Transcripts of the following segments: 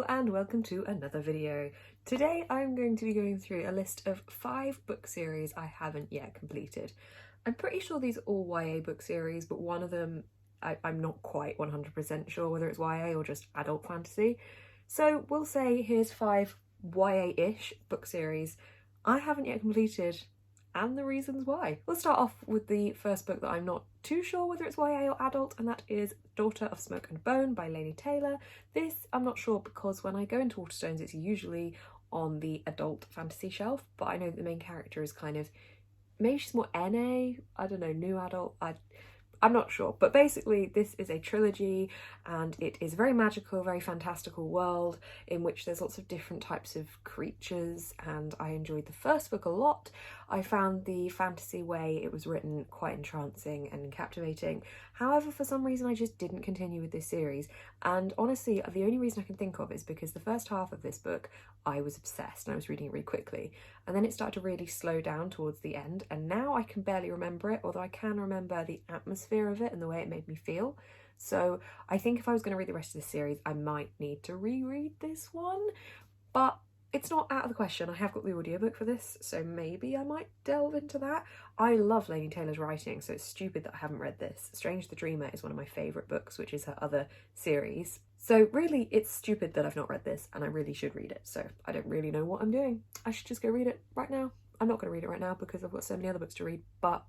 Hello and welcome to another video. Today I'm going to be going through a list of 5 book series I haven't yet completed. I'm pretty sure these are all YA book series, but one of them I'm not quite 100% sure whether it's YA or just adult fantasy. So we'll say here's 5 YA-ish book series I haven't yet completed and the reasons why. We'll start off with the first book that I'm not too sure whether it's YA or adult, and that is Daughter of Smoke and Bone by Laini Taylor. This I'm not sure because when I go into Waterstones it's usually on the adult fantasy shelf, but I know that the main character is kind of, maybe she's more NA, I don't know, new adult, I'm not sure, but basically this is a trilogy and it is a very magical, very fantastical world in which there's lots of different types of creatures, and I enjoyed the first book a lot. I found the fantasy way it was written quite entrancing and captivating. However, for some reason I just didn't continue with this series, and honestly the only reason I can think of is because the first half of this book I was obsessed and I was reading it really quickly, and then it started to really slow down towards the end, and now I can barely remember it, although I can remember the atmosphere of it and the way it made me feel. So I think if I was going to read the rest of the series I might need to reread this one, but it's not out of the question. I have got the audiobook for this, so maybe I might delve into that. I love Laini Taylor's writing, so it's stupid that I haven't read this. Strange the Dreamer is one of my favourite books, which is her other series. So really, it's stupid that I've not read this, and I really should read it. So I don't really know what I'm doing. I should just go read it right now. I'm not going to read it right now because I've got so many other books to read, but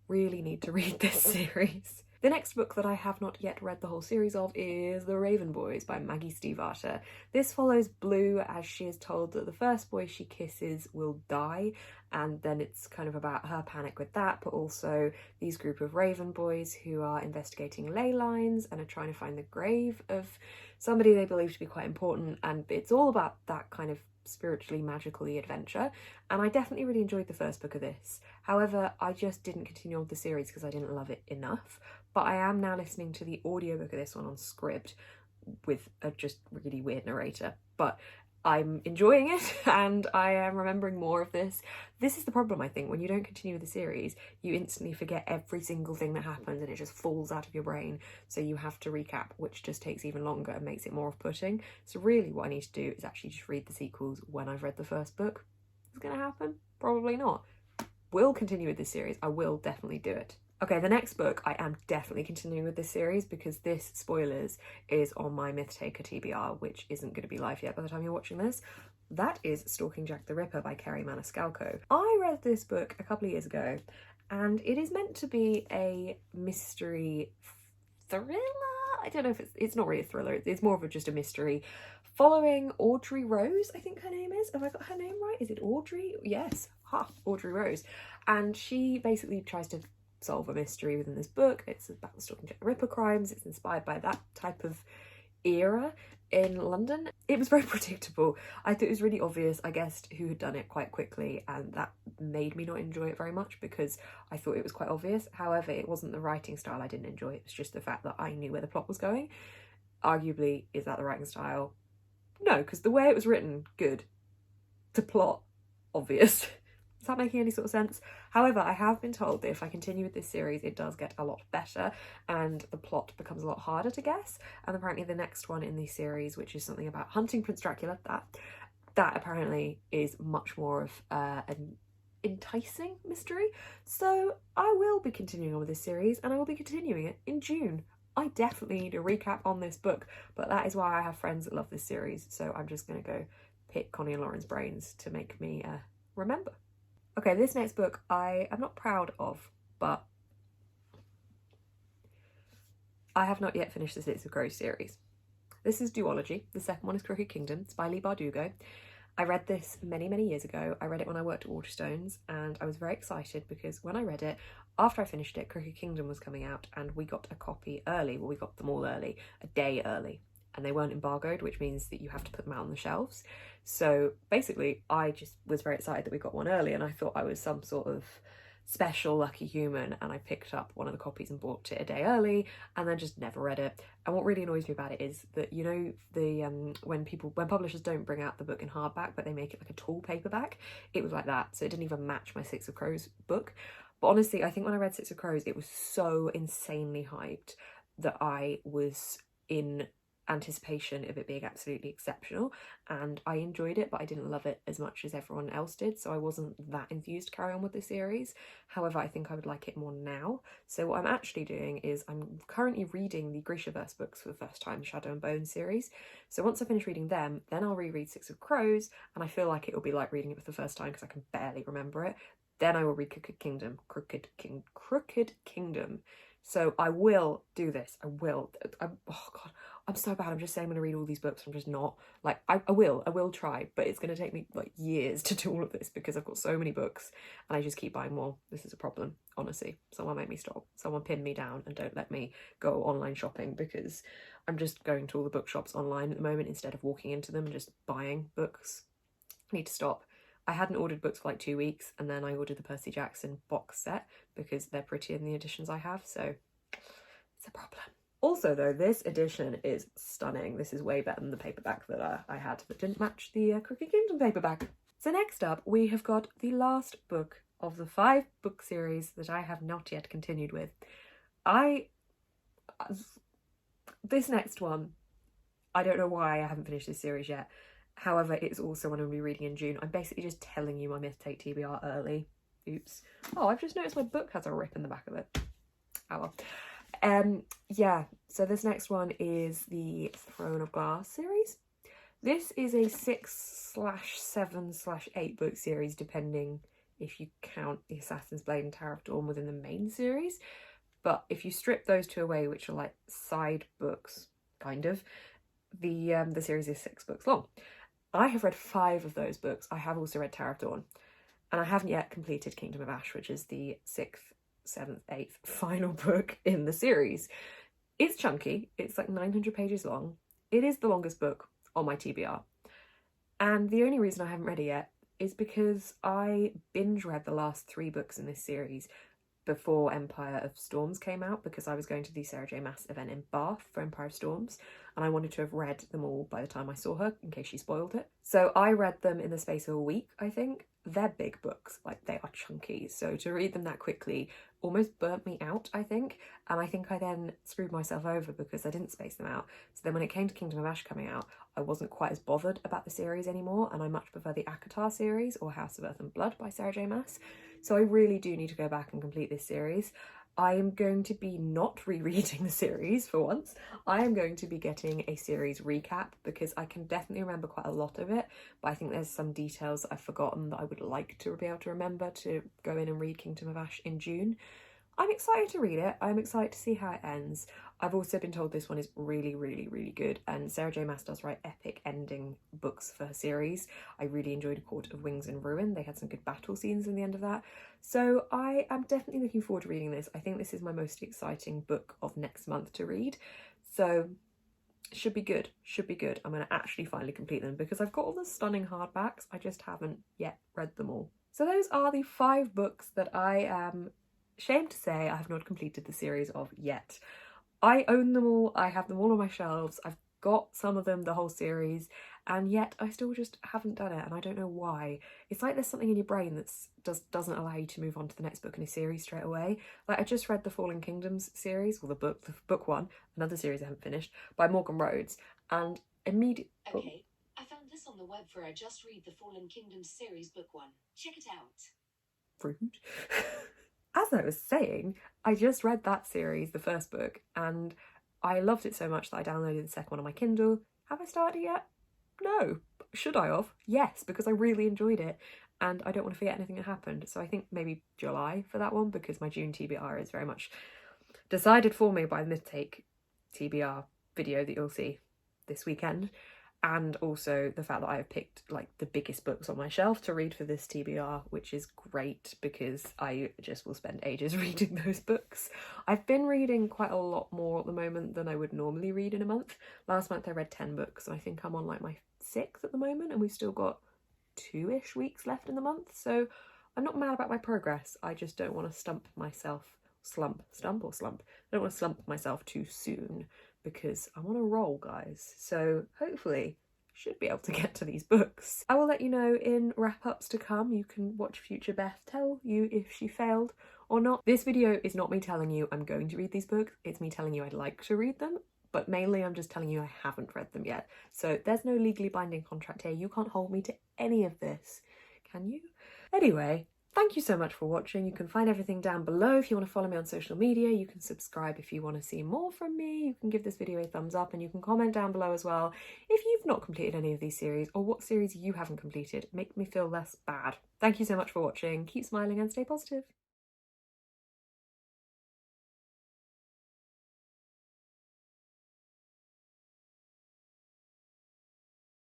really need to read this series. The next book that I have not yet read the whole series of is The Raven Boys by Maggie Stiefvater. This follows Blue as she is told that the first boy she kisses will die, and then it's kind of about her panic with that, but also these group of Raven Boys who are investigating ley lines and are trying to find the grave of somebody they believe to be quite important, and it's all about that kind of spiritually magical-y adventure, and I definitely really enjoyed the first book of this. However, I just didn't continue on with the series because I didn't love it enough, but I am now listening to the audiobook of this one on Scribd with a just really weird narrator, but I'm enjoying it and I am remembering more of this. This is the problem, I think, when you don't continue with the series, you instantly forget every single thing that happens and it just falls out of your brain, so you have to recap, which just takes even longer and makes it more off-putting. So really what I need to do is actually just read the sequels when I've read the first book. Is it going to happen? Probably not. Will continue with this series. I will definitely do it. Okay, the next book I am definitely continuing with this series because this, spoilers, is on my Myth Taker TBR, which isn't going to be live yet by the time you're watching this. That is Stalking Jack the Ripper by Kerry Maniscalco. I read this book a couple of years ago and it is meant to be a mystery thriller? I don't know if it's not really a thriller, it's more of just a mystery following Audrey Rose, I think her name is. Have I got her name right? Is it Audrey? Yes, Audrey Rose. And she basically tries to solve a mystery within this book. It's about the Stalking Jack the Ripper crimes. It's inspired by that type of era in London. It was very predictable. I thought it was really obvious, I guessed, who had done it quite quickly, and that made me not enjoy it very much because I thought it was quite obvious. However, it wasn't the writing style I didn't enjoy, it was just the fact that I knew where the plot was going. Arguably, is that the writing style? No, because the way it was written, good. The plot, obvious. Is that making any sort of sense? However, I have been told that if I continue with this series, it does get a lot better and the plot becomes a lot harder to guess. And apparently the next one in the series, which is something about hunting Prince Dracula, that apparently is much more of an enticing mystery. So I will be continuing on with this series and I will be continuing it in June. I definitely need a recap on this book, but that is why I have friends that love this series. So I'm just going to go pick Connie and Lauren's brains to make me remember. Okay, this next book I am not proud of, but I have not yet finished the Slits of Crows series. This is Duology. The second one is Crooked Kingdom. It's by Leigh Bardugo. I read this many, many years ago. I read it when I worked at Waterstones and I was very excited because when I read it, after I finished it, Crooked Kingdom was coming out and we got a copy early. Well, we got them all early, a day early. And they weren't embargoed, which means that you have to put them out on the shelves. So basically, I just was very excited that we got one early and I thought I was some sort of special lucky human, and I picked up one of the copies and bought it a day early and then just never read it. And what really annoys me about it is that, you know, the when publishers don't bring out the book in hardback but they make it like a tall paperback, it was like that. So it didn't even match my Six of Crows book. But honestly, I think when I read Six of Crows, it was so insanely hyped that I was in anticipation of it being absolutely exceptional, and I enjoyed it, but I didn't love it as much as everyone else did, so I wasn't that enthused to carry on with the series. However, I think I would like it more now. So what I'm actually doing is I'm currently reading the Grishaverse books for the first time, the Shadow and Bone series. So once I finish reading them, then I'll reread Six of Crows, and I feel like it will be like reading it for the first time because I can barely remember it. Then I will read Crooked Kingdom. So I will do this. I will. Oh God, I'm so bad. I'm just saying I'm going to read all these books. I'm just not. Like, I will try, but it's going to take me like years to do all of this because I've got so many books and I just keep buying more. This is a problem, honestly. Someone make me stop. Someone pin me down and don't let me go online shopping because I'm just going to all the bookshops online at the moment instead of walking into them and just buying books. I need to stop. I hadn't ordered books for like 2 weeks, and then I ordered the Percy Jackson box set because they're prettier than the editions I have, so it's a problem. Also though, this edition is stunning. This is way better than the paperback that I had that didn't match the Crooked Kingdom paperback. So next up, we have got the last book of the 5-book series that I have not yet continued with. This next one, I don't know why I haven't finished this series yet. However, it's also one I'm going to be reading in June. I'm basically just telling you my Myth Take TBR early. Oops. Oh, I've just noticed my book has a rip in the back of it. Oh well. Yeah, so this next one is the Throne of Glass series. This is a 6/7/8 book series, depending if you count the Assassin's Blade and Tower of Dawn within the main series. But if you strip those two away, which are like side books, kind of, the series is 6 books long. I have read 5 of those books. I have also read Tower of Dawn, and I haven't yet completed Kingdom of Ash, which is the 6th, 7th, 8th final book in the series. It's chunky. It's like 900 pages long. It is the longest book on my TBR. And the only reason I haven't read it yet is because I binge read the last 3 books in this series before Empire of Storms came out, because I was going to the Sarah J Maas event in Bath for Empire of Storms, and I wanted to have read them all by the time I saw her, in case she spoiled it. So I read them in the space of a week, I think. They're big books, like they are chunky, so to read them that quickly almost burnt me out, I think, and I think I then screwed myself over because I didn't space them out. So then when it came to Kingdom of Ash coming out, I wasn't quite as bothered about the series anymore, and I much prefer the ACOTAR series or House of Earth and Blood by Sarah J Maas. So I really do need to go back and complete this series. I am going to be not rereading the series for once. I am going to be getting a series recap because I can definitely remember quite a lot of it, but I think there's some details that I've forgotten that I would like to be able to remember to go in and read Kingdom of Ash in June. I'm excited to read it. I'm excited to see how it ends. I've also been told this one is really, really, really good, and Sarah J Maas does write epic ending books for her series. I really enjoyed A Court of Wings and Ruin. They had some good battle scenes in the end of that. So I am definitely looking forward to reading this. I think this is my most exciting book of next month to read. So should be good, should be good. I'm going to actually finally complete them because I've got all the stunning hardbacks. I just haven't yet read them all. So those are the 5 books that I am ashamed to say I have not completed the series of yet. I own them all, I have them all on my shelves, I've got some of them, the whole series, and yet I still just haven't done it, and I don't know why. It's like there's something in your brain that doesn't allow you to move on to the next book in a series straight away. Like I just read the Fallen Kingdoms series, or the book 1, another series I haven't finished, by Morgan Rhodes, and immediately... Okay, I found this on the web for I Just Read the Fallen Kingdoms series book 1. Check it out. Rude. As I was saying, I just read that series, the first book, and I loved it so much that I downloaded the second one on my Kindle. Have I started yet? No. Should I have? Yes, because I really enjoyed it, and I don't want to forget anything that happened. So I think maybe July for that one, because my June TBR is very much decided for me by the Myth Take TBR video that you'll see this weekend. And also the fact that I have picked like the biggest books on my shelf to read for this TBR, which is great because I just will spend ages reading those books. I've been reading quite a lot more at the moment than I would normally read in a month. Last month I read 10 books, and I think I'm on like my 6th at the moment, and we've still got 2-ish weeks left in the month. So I'm not mad about my progress. I just don't want to slump myself too soon, because I'm on a roll, guys. So hopefully should be able to get to these books. I will let you know in wrap-ups to come. You can watch future Beth tell you if she failed or not. This video is not me telling you I'm going to read these books. It's me telling you I'd like to read them, but mainly I'm just telling you I haven't read them yet. So there's no legally binding contract here. You can't hold me to any of this, can you? Anyway, thank you so much for watching. You can find everything down below if you want to follow me on social media. You can subscribe if you want to see more from me. You can give this video a thumbs up, and you can comment down below as well if you've not completed any of these series or what series you haven't completed. Make me feel less bad. Thank you so much for watching. Keep smiling and stay positive.